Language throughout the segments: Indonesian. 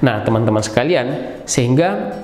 Nah, teman-teman sekalian, sehingga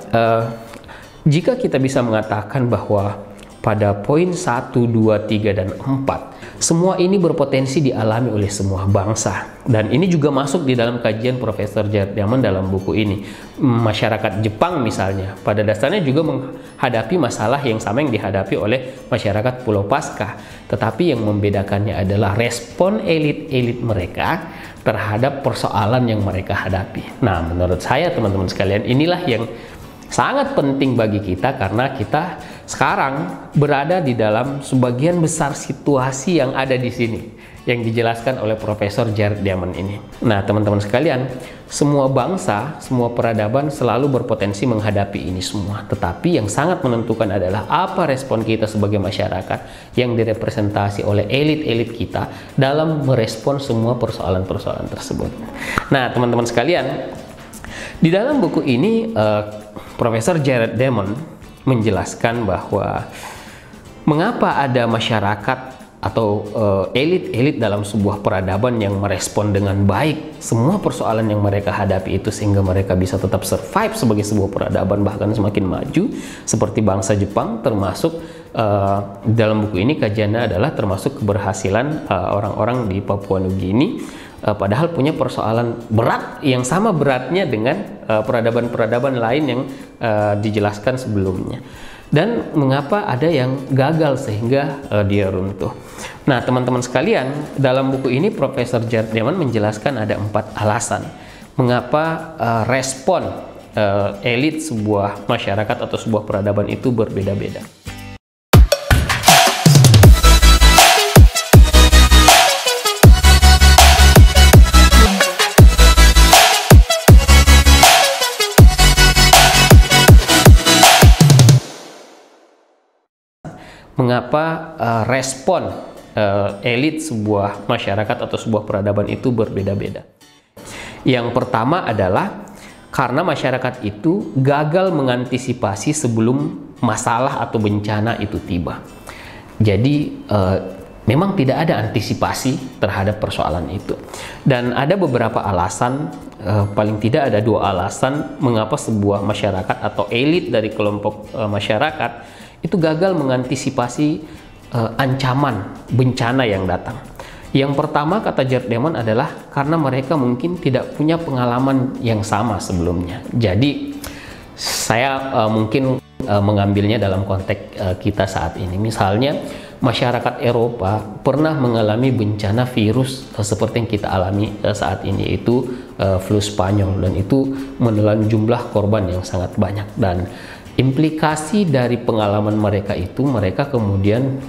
jika kita bisa mengatakan bahwa pada poin 1, 2, 3, dan 4, semua ini berpotensi dialami oleh semua bangsa. Dan ini juga masuk di dalam kajian Profesor Jared Diamond dalam buku ini. Masyarakat Jepang misalnya, pada dasarnya juga menghadapi masalah yang sama yang dihadapi oleh masyarakat Pulau Paskah. Tetapi yang membedakannya adalah respon elit-elit mereka terhadap persoalan yang mereka hadapi. Nah, menurut saya teman-teman sekalian, inilah yang sangat penting bagi kita, karena kita sekarang berada di dalam sebagian besar situasi yang ada di sini yang dijelaskan oleh Profesor Jared Diamond ini. Nah, teman-teman sekalian, semua bangsa, semua peradaban selalu berpotensi menghadapi ini semua. Tetapi yang sangat menentukan adalah apa respon kita sebagai masyarakat yang direpresentasi oleh elit-elit kita dalam merespon semua persoalan-persoalan tersebut. Nah, teman-teman sekalian, di dalam buku ini Profesor Jared Diamond menjelaskan bahwa mengapa ada masyarakat atau elit-elit dalam sebuah peradaban yang merespon dengan baik semua persoalan yang mereka hadapi itu, sehingga mereka bisa tetap survive sebagai sebuah peradaban bahkan semakin maju seperti bangsa Jepang. Termasuk dalam buku ini kajiannya adalah termasuk keberhasilan orang-orang di Papua Nugini, padahal punya persoalan berat yang sama beratnya dengan peradaban-peradaban lain yang dijelaskan sebelumnya. Dan mengapa ada yang gagal sehingga dia runtuh. Nah, teman-teman sekalian, dalam buku ini Profesor Jared Diamond menjelaskan ada 4 alasan mengapa respon elit sebuah masyarakat atau sebuah peradaban itu berbeda-beda. Mengapa respon elit sebuah masyarakat atau sebuah peradaban itu berbeda-beda. Yang pertama adalah karena masyarakat itu gagal mengantisipasi sebelum masalah atau bencana itu tiba. Jadi memang tidak ada antisipasi terhadap persoalan itu. Dan ada beberapa alasan, paling tidak ada 2 alasan mengapa sebuah masyarakat atau elit dari kelompok masyarakat itu gagal mengantisipasi ancaman bencana yang datang. Yang pertama, kata Jared Diamond, adalah karena mereka mungkin tidak punya pengalaman yang sama sebelumnya. Jadi saya mungkin mengambilnya dalam konteks kita saat ini. Misalnya masyarakat Eropa pernah mengalami bencana virus seperti yang kita alami saat ini, yaitu flu Spanyol, dan itu menelan jumlah korban yang sangat banyak. Dan implikasi dari pengalaman mereka itu, mereka kemudian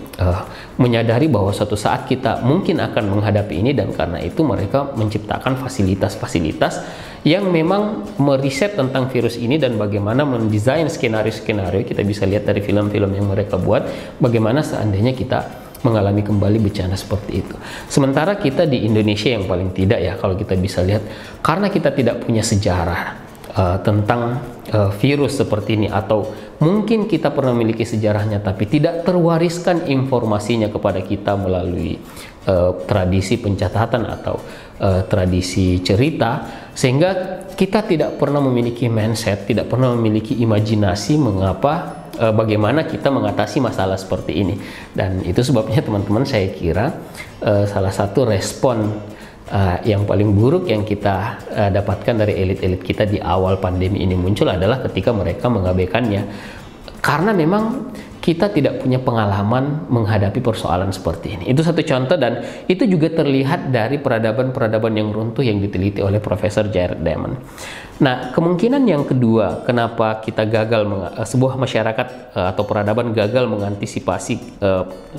menyadari bahwa suatu saat kita mungkin akan menghadapi ini, dan karena itu mereka menciptakan fasilitas-fasilitas yang memang meriset tentang virus ini dan bagaimana mendesain skenario-skenario. Kita bisa lihat dari film-film yang mereka buat, bagaimana seandainya kita mengalami kembali bencana seperti itu. Sementara kita di Indonesia yang paling tidak ya, kalau kita bisa lihat, karena kita tidak punya sejarah tentang virus seperti ini, atau mungkin kita pernah memiliki sejarahnya tapi tidak terwariskan informasinya kepada kita melalui tradisi pencatatan atau tradisi cerita, sehingga kita tidak pernah memiliki mindset, tidak pernah memiliki imajinasi mengapa bagaimana kita mengatasi masalah seperti ini. Dan itu sebabnya teman-teman, saya kira salah satu respon yang paling buruk yang kita dapatkan dari elit-elit kita di awal pandemi ini muncul adalah ketika mereka mengabaikannya, karena memang kita tidak punya pengalaman menghadapi persoalan seperti ini. Itu satu contoh, dan itu juga terlihat dari peradaban-peradaban yang runtuh yang diteliti oleh Profesor Jared Diamond. Nah, kemungkinan yang kedua kenapa kita gagal, sebuah masyarakat atau peradaban gagal mengantisipasi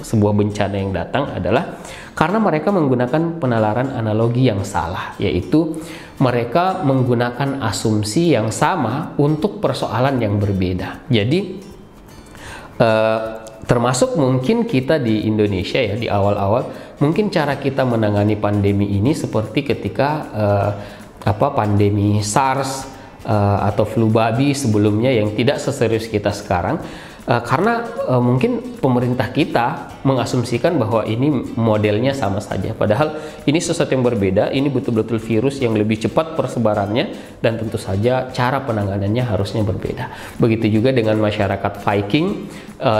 sebuah bencana yang datang adalah karena mereka menggunakan penalaran analogi yang salah, yaitu mereka menggunakan asumsi yang sama untuk persoalan yang berbeda. Jadi termasuk mungkin kita di Indonesia ya, di awal-awal mungkin cara kita menangani pandemi ini seperti ketika pandemi SARS atau flu babi sebelumnya yang tidak seserius kita sekarang, karena mungkin pemerintah kita mengasumsikan bahwa ini modelnya sama saja. Padahal ini sesuatu yang berbeda, ini betul-betul virus yang lebih cepat persebarannya dan tentu saja cara penanganannya harusnya berbeda. Begitu juga dengan masyarakat Viking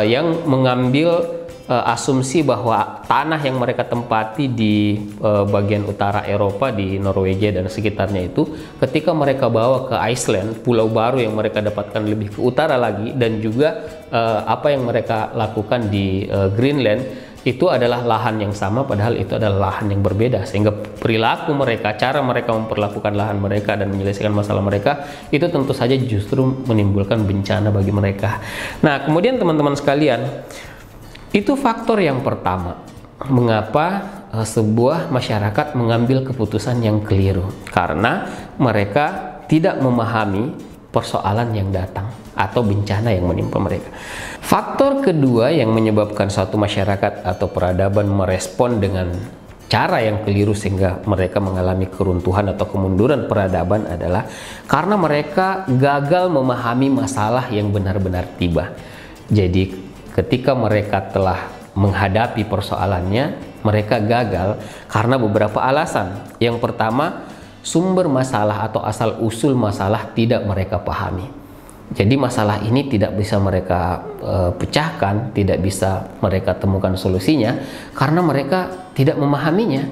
yang mengambil asumsi bahwa tanah yang mereka tempati di bagian utara Eropa, di Norwegia dan sekitarnya itu, ketika mereka bawa ke Iceland, pulau baru yang mereka dapatkan lebih ke utara lagi, dan juga apa yang mereka lakukan di Greenland, itu adalah lahan yang sama, padahal itu adalah lahan yang berbeda, sehingga perilaku mereka, cara mereka memperlakukan lahan mereka dan menyelesaikan masalah mereka, itu tentu saja justru menimbulkan bencana bagi mereka. Nah, kemudian teman-teman sekalian, itu faktor yang pertama, mengapa sebuah masyarakat mengambil keputusan yang keliru, karena mereka tidak memahami persoalan yang datang atau bencana yang menimpa mereka. Faktor kedua yang menyebabkan suatu masyarakat atau peradaban merespon dengan cara yang keliru sehingga mereka mengalami keruntuhan atau kemunduran peradaban adalah karena mereka gagal memahami masalah yang benar-benar tiba. Jadi ketika mereka telah menghadapi persoalannya, mereka gagal karena beberapa alasan. Yang pertama, sumber masalah atau asal-usul masalah tidak mereka pahami. Jadi masalah ini tidak bisa mereka pecahkan, tidak bisa mereka temukan solusinya karena mereka tidak memahaminya.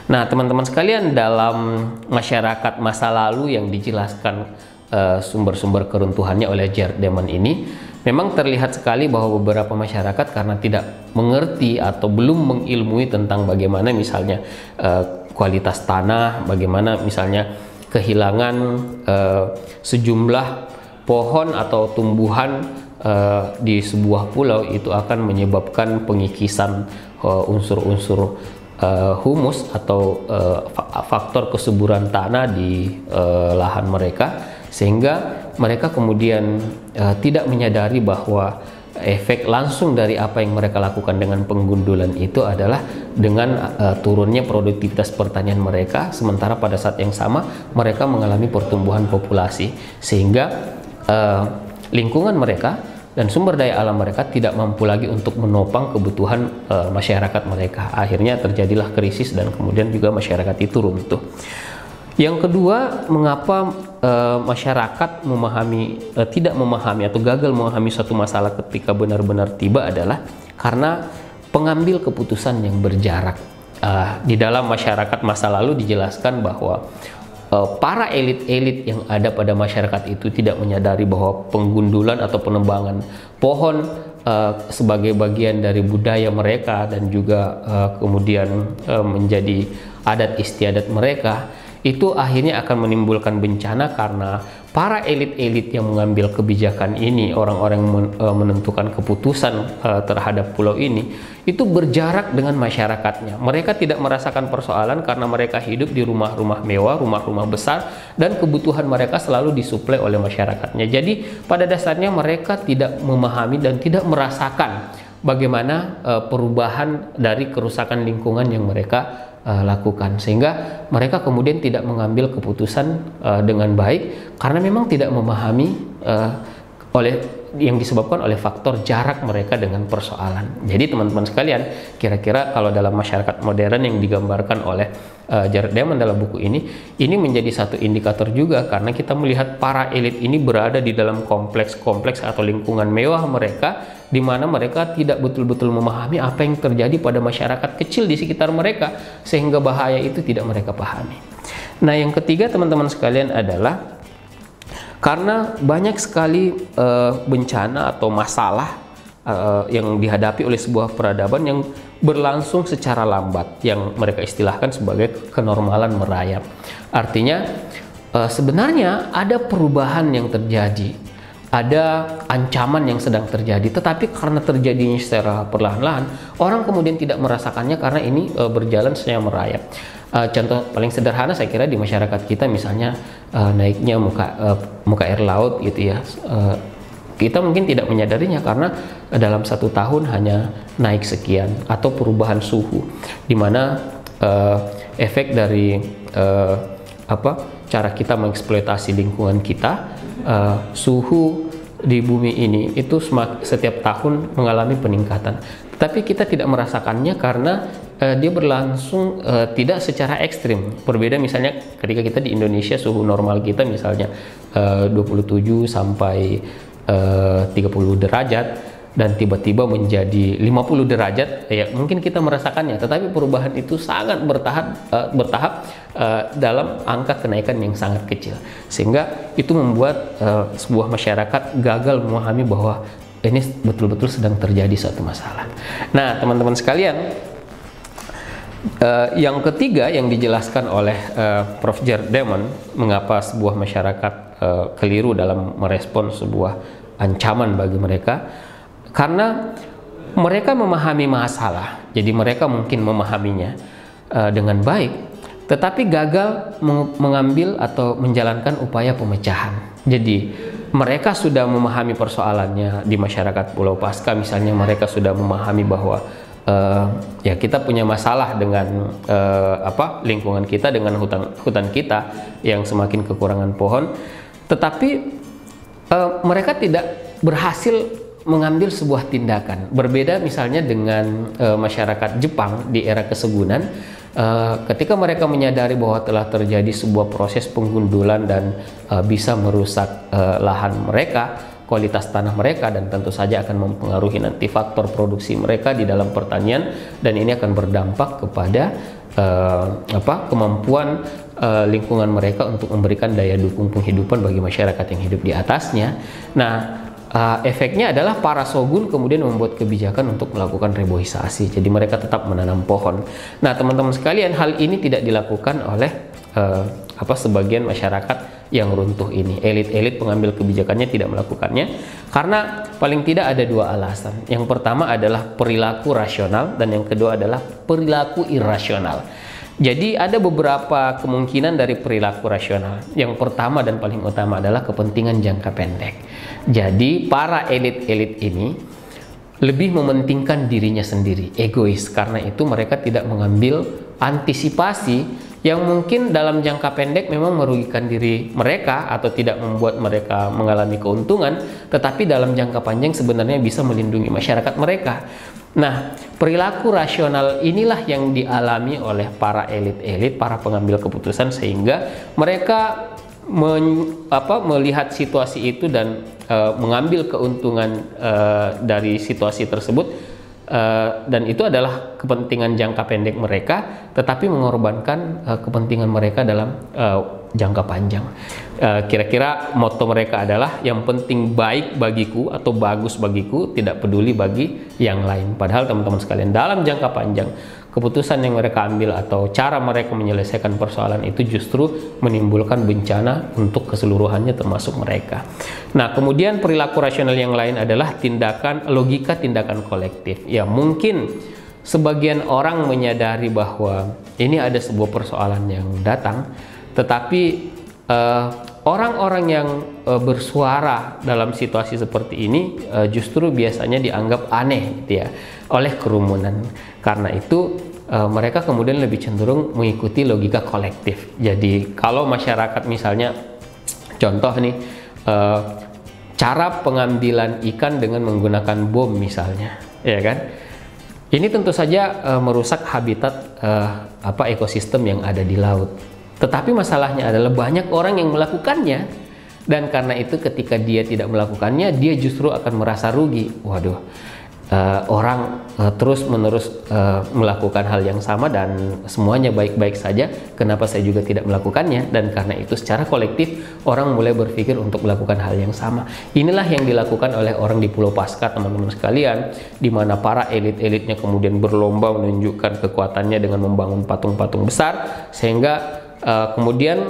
Nah, teman-teman sekalian, dalam masyarakat masa lalu yang dijelaskan sumber-sumber keruntuhannya oleh Jared Diamond ini, memang terlihat sekali bahwa beberapa masyarakat karena tidak mengerti atau belum mengilmui tentang bagaimana misalnya kualitas tanah, bagaimana misalnya kehilangan sejumlah pohon atau tumbuhan di sebuah pulau itu akan menyebabkan pengikisan unsur-unsur humus atau faktor kesuburan tanah di lahan mereka, sehingga mereka kemudian tidak menyadari bahwa efek langsung dari apa yang mereka lakukan dengan penggundulan itu adalah dengan turunnya produktivitas pertanian mereka, sementara pada saat yang sama mereka mengalami pertumbuhan populasi, sehingga lingkungan mereka dan sumber daya alam mereka tidak mampu lagi untuk menopang kebutuhan masyarakat mereka. Akhirnya terjadilah krisis dan kemudian juga masyarakat itu runtuh. Yang kedua, mengapa masyarakat tidak memahami atau gagal memahami suatu masalah ketika benar-benar tiba adalah karena pengambil keputusan yang berjarak. Di dalam masyarakat masa lalu dijelaskan bahwa para elit-elit yang ada pada masyarakat itu tidak menyadari bahwa penggundulan atau penebangan pohon sebagai bagian dari budaya mereka dan juga kemudian menjadi adat istiadat mereka, itu akhirnya akan menimbulkan bencana karena para elit-elit yang mengambil kebijakan ini, orang-orang yang menentukan keputusan terhadap pulau ini, itu berjarak dengan masyarakatnya. Mereka tidak merasakan persoalan karena mereka hidup di rumah-rumah mewah, rumah-rumah besar, dan kebutuhan mereka selalu disuplai oleh masyarakatnya. Jadi pada dasarnya mereka tidak memahami dan tidak merasakan bagaimana perubahan dari kerusakan lingkungan yang mereka lakukan, sehingga mereka kemudian tidak mengambil keputusan dengan baik karena memang tidak memahami yang disebabkan oleh faktor jarak mereka dengan persoalan. Jadi teman-teman sekalian, kira-kira kalau dalam masyarakat modern yang digambarkan oleh Jared Diamond dalam buku ini menjadi satu indikator juga, karena kita melihat para elit ini berada di dalam kompleks-kompleks atau lingkungan mewah mereka, di mana mereka tidak betul-betul memahami apa yang terjadi pada masyarakat kecil di sekitar mereka, sehingga bahaya itu tidak mereka pahami. Nah, yang ketiga teman-teman sekalian adalah karena banyak sekali bencana atau masalah yang dihadapi oleh sebuah peradaban yang berlangsung secara lambat, yang mereka istilahkan sebagai kenormalan merayap. Artinya sebenarnya ada perubahan yang terjadi, ada ancaman yang sedang terjadi, tetapi karena terjadinya secara perlahan-lahan, orang kemudian tidak merasakannya karena ini berjalan secara merayap. Contoh paling sederhana saya kira di masyarakat kita, misalnya naiknya muka air laut gitu ya, kita mungkin tidak menyadarinya karena dalam 1 tahun hanya naik sekian, atau perubahan suhu, di mana efek dari cara kita mengeksploitasi lingkungan kita, suhu di bumi ini itu setiap tahun mengalami peningkatan. Tetapi kita tidak merasakannya karena dia berlangsung tidak secara ekstrim. Berbeda misalnya ketika kita di Indonesia, suhu normal kita misalnya 27 sampai 30 derajat dan tiba-tiba menjadi 50 derajat, ya mungkin kita merasakannya, tetapi perubahan itu sangat bertahap dalam angka kenaikan yang sangat kecil, sehingga itu membuat sebuah masyarakat gagal memahami bahwa ini betul-betul sedang terjadi suatu masalah. Nah, teman-teman sekalian, yang ketiga yang dijelaskan oleh Prof. Jared Diamond, mengapa sebuah masyarakat keliru dalam merespon sebuah ancaman bagi mereka, karena mereka memahami masalah, jadi mereka mungkin memahaminya dengan baik, tetapi gagal mengambil atau menjalankan upaya pemecahan. Jadi mereka sudah memahami persoalannya di masyarakat Pulau Paskah, misalnya mereka sudah memahami bahwa ya kita punya masalah dengan lingkungan kita, dengan hutan kita yang semakin kekurangan pohon, tetapi mereka tidak berhasil mengambil sebuah tindakan. Berbeda misalnya dengan masyarakat Jepang di era kesegunan, ketika mereka menyadari bahwa telah terjadi sebuah proses penggundulan dan bisa merusak lahan mereka, kualitas tanah mereka, dan tentu saja akan mempengaruhi nanti faktor produksi mereka di dalam pertanian, dan ini akan berdampak kepada kemampuan lingkungan mereka untuk memberikan daya dukung penghidupan bagi masyarakat yang hidup di atasnya. Nah, efeknya adalah para shogun kemudian membuat kebijakan untuk melakukan reboisasi, jadi mereka tetap menanam pohon. Nah, teman-teman sekalian, hal ini tidak dilakukan oleh sebagian masyarakat yang runtuh ini. Elit-elit pengambil kebijakannya tidak melakukannya karena paling tidak ada dua alasan. Yang pertama adalah perilaku rasional, dan yang kedua adalah perilaku irasional. Jadi ada beberapa kemungkinan dari perilaku rasional. Yang pertama dan paling utama adalah kepentingan jangka pendek. Jadi para elit-elit ini lebih mementingkan dirinya sendiri, egois. Karena itu mereka tidak mengambil antisipasi yang mungkin dalam jangka pendek memang merugikan diri mereka atau tidak membuat mereka mengalami keuntungan, tetapi dalam jangka panjang sebenarnya bisa melindungi masyarakat mereka. Nah, perilaku rasional inilah yang dialami oleh para elit-elit, para pengambil keputusan, sehingga mereka melihat situasi itu dan mengambil keuntungan dari situasi tersebut. Dan itu adalah kepentingan jangka pendek mereka, tetapi mengorbankan kepentingan mereka dalam jangka panjang. Kira-kira moto mereka adalah yang penting baik bagiku atau bagus bagiku, tidak peduli bagi yang lain. Padahal teman-teman sekalian, dalam jangka panjang keputusan yang mereka ambil atau cara mereka menyelesaikan persoalan itu justru menimbulkan bencana untuk keseluruhannya termasuk mereka. Nah, kemudian perilaku rasional yang lain adalah logika tindakan kolektif. Ya, mungkin sebagian orang menyadari bahwa ini ada sebuah persoalan yang datang, tetapi orang-orang yang bersuara dalam situasi seperti ini justru biasanya dianggap aneh gitu ya, oleh kerumunan. Karena itu mereka kemudian lebih cenderung mengikuti logika kolektif. Jadi kalau masyarakat misalnya, contoh nih, cara pengambilan ikan dengan menggunakan bom misalnya, ya kan? Ini tentu saja merusak habitat ekosistem yang ada di laut. Tetapi masalahnya adalah banyak orang yang melakukannya, dan karena itu ketika dia tidak melakukannya, dia justru akan merasa rugi. Waduh, orang terus-menerus melakukan hal yang sama dan semuanya baik-baik saja, kenapa saya juga tidak melakukannya? Dan karena itu secara kolektif orang mulai berpikir untuk melakukan hal yang sama. Inilah yang dilakukan oleh orang di Pulau Paskah, teman-teman sekalian, di mana para elit-elitnya kemudian berlomba menunjukkan kekuatannya dengan membangun patung-patung besar, sehingga kemudian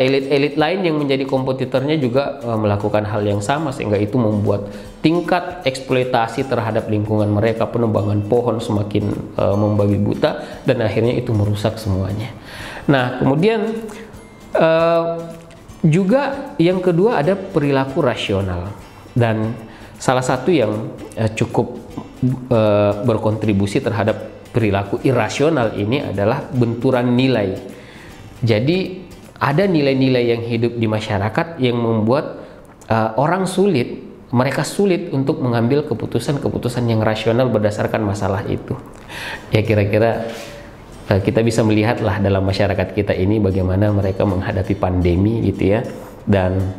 elit-elit lain yang menjadi kompetitornya juga melakukan hal yang sama, sehingga itu membuat tingkat eksploitasi terhadap lingkungan mereka, penebangan pohon semakin membabi buta, dan akhirnya itu merusak semuanya. Nah, kemudian juga yang kedua ada perilaku rasional, dan salah satu yang cukup berkontribusi terhadap perilaku irasional ini adalah benturan nilai. Jadi ada nilai-nilai yang hidup di masyarakat yang membuat orang sulit mereka sulit untuk mengambil keputusan-keputusan yang rasional berdasarkan masalah itu. Ya kira-kira kita bisa melihatlah dalam masyarakat kita ini bagaimana mereka menghadapi pandemi gitu ya, dan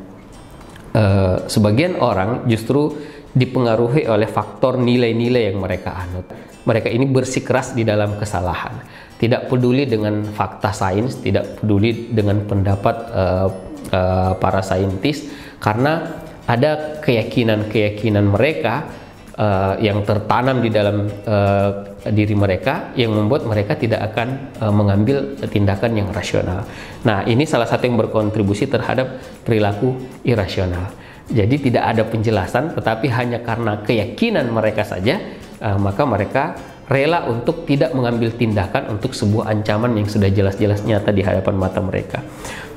sebagian orang justru dipengaruhi oleh faktor nilai-nilai yang mereka anut. Mereka ini bersikeras di dalam kesalahan, tidak peduli dengan fakta sains, tidak peduli dengan pendapat para saintis, karena ada keyakinan-keyakinan mereka yang tertanam di dalam diri mereka yang membuat mereka tidak akan mengambil tindakan yang rasional. Nah, ini salah satu yang berkontribusi terhadap perilaku irasional. Jadi tidak ada penjelasan, tetapi hanya karena keyakinan mereka saja, maka mereka rela untuk tidak mengambil tindakan untuk sebuah ancaman yang sudah jelas-jelas nyata di hadapan mata mereka.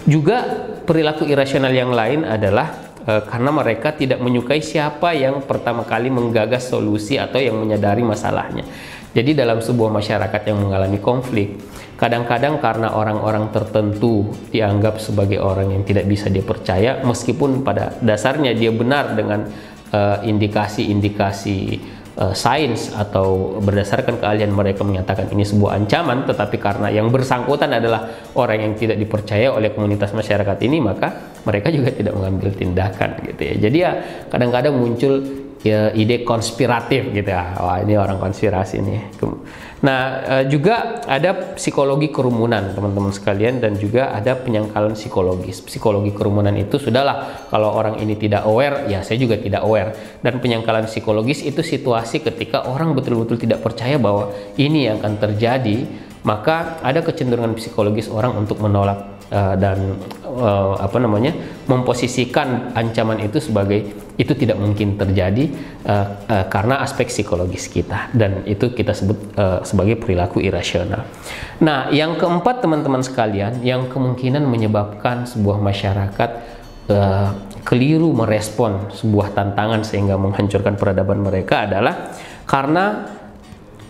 Juga perilaku irasional yang lain adalah karena mereka tidak menyukai siapa yang pertama kali menggagas solusi atau yang menyadari masalahnya. Jadi dalam sebuah masyarakat yang mengalami konflik, kadang-kadang karena orang-orang tertentu dianggap sebagai orang yang tidak bisa dipercaya, meskipun pada dasarnya dia benar dengan indikasi-indikasi sains atau berdasarkan keahlian mereka menyatakan ini sebuah ancaman, tetapi karena yang bersangkutan adalah orang yang tidak dipercaya oleh komunitas masyarakat ini, maka mereka juga tidak mengambil tindakan gitu ya. Jadi ya kadang-kadang muncul ya ide konspiratif gitu ya, wah ini orang konspirasi nih. Nah juga ada psikologi kerumunan teman-teman sekalian, dan juga ada penyangkalan psikologis. Psikologi kerumunan itu sudahlah, kalau orang ini tidak aware, ya saya juga tidak aware. Dan penyangkalan psikologis itu situasi ketika orang betul-betul tidak percaya bahwa ini yang akan terjadi, maka ada kecenderungan psikologis orang untuk menolak dan memposisikan ancaman itu sebagai itu tidak mungkin terjadi karena aspek psikologis kita, dan itu kita sebut sebagai perilaku irasional. Nah, yang keempat teman-teman sekalian, yang kemungkinan menyebabkan sebuah masyarakat keliru merespon sebuah tantangan sehingga menghancurkan peradaban mereka adalah karena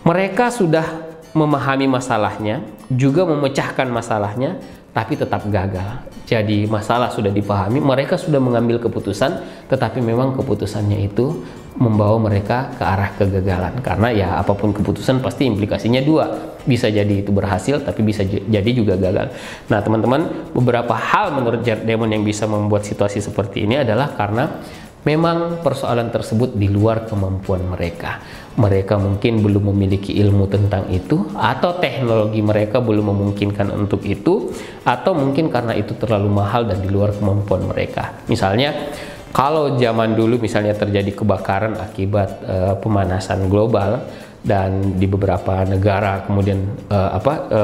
mereka sudah memahami masalahnya, juga memecahkan masalahnya, tapi tetap gagal. Jadi masalah sudah dipahami, mereka sudah mengambil keputusan, tetapi memang keputusannya itu membawa mereka ke arah kegagalan. Karena ya apapun keputusan pasti implikasinya dua, bisa jadi itu berhasil, tapi bisa jadi juga gagal. Nah teman-teman, beberapa hal menurut Jared Diamond yang bisa membuat situasi seperti ini adalah karena memang persoalan tersebut di luar kemampuan mereka. Mereka mungkin belum memiliki ilmu tentang itu, atau teknologi mereka belum memungkinkan untuk itu, atau mungkin karena itu terlalu mahal dan di luar kemampuan mereka. Misalnya, kalau zaman dulu misalnya terjadi kebakaran akibat pemanasan global, dan di beberapa negara kemudian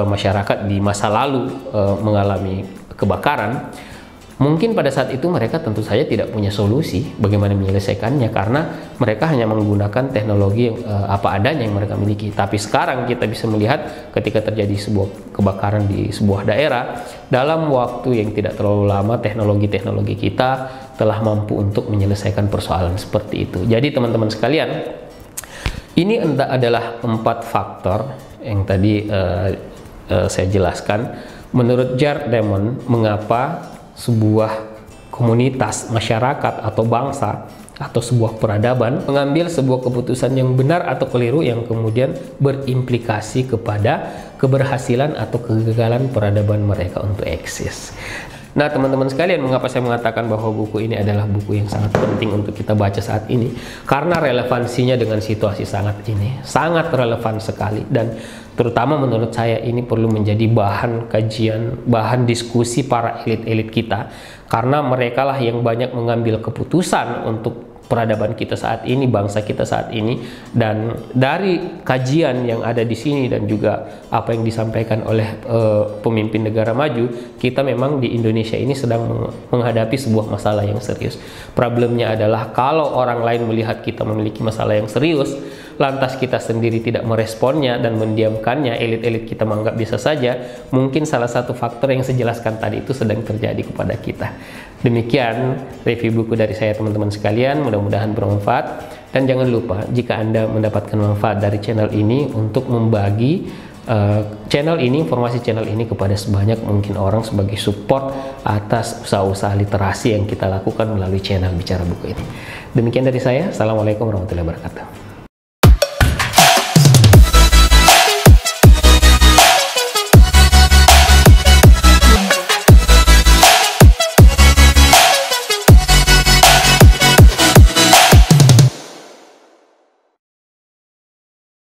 masyarakat di masa lalu mengalami kebakaran, mungkin pada saat itu mereka tentu saja tidak punya solusi bagaimana menyelesaikannya, karena mereka hanya menggunakan teknologi yang apa adanya yang mereka miliki. Tapi sekarang kita bisa melihat ketika terjadi sebuah kebakaran di sebuah daerah, dalam waktu yang tidak terlalu lama teknologi-teknologi kita telah mampu untuk menyelesaikan persoalan seperti itu. Jadi teman-teman sekalian, ini adalah 4 faktor yang tadi saya jelaskan menurut Jared Diamond mengapa sebuah komunitas, masyarakat atau bangsa atau sebuah peradaban mengambil sebuah keputusan yang benar atau keliru yang kemudian berimplikasi kepada keberhasilan atau kegagalan peradaban mereka untuk eksis. Nah teman-teman sekalian, mengapa saya mengatakan bahwa buku ini adalah buku yang sangat penting untuk kita baca saat ini? Karena relevansinya dengan situasi sangat relevan sekali, dan terutama menurut saya ini perlu menjadi bahan kajian, bahan diskusi para elit-elit kita, karena merekalah yang banyak mengambil keputusan untuk peradaban kita saat ini, bangsa kita saat ini. Dan dari kajian yang ada di sini dan juga apa yang disampaikan oleh pemimpin negara maju, kita memang di Indonesia ini sedang menghadapi sebuah masalah yang serius. Problemnya adalah kalau orang lain melihat kita memiliki masalah yang serius, lantas kita sendiri tidak meresponnya dan mendiamkannya, elit-elit kita menganggap biasa saja, mungkin salah satu faktor yang saya jelaskan tadi itu sedang terjadi kepada kita. Demikian review buku dari saya teman-teman sekalian, mudah-mudahan bermanfaat. Dan jangan lupa, jika Anda mendapatkan manfaat dari channel ini, untuk membagi informasi channel ini kepada sebanyak mungkin orang sebagai support atas usaha-usaha literasi yang kita lakukan melalui channel Bicara Buku ini. Demikian dari saya. Assalamualaikum warahmatullahi wabarakatuh.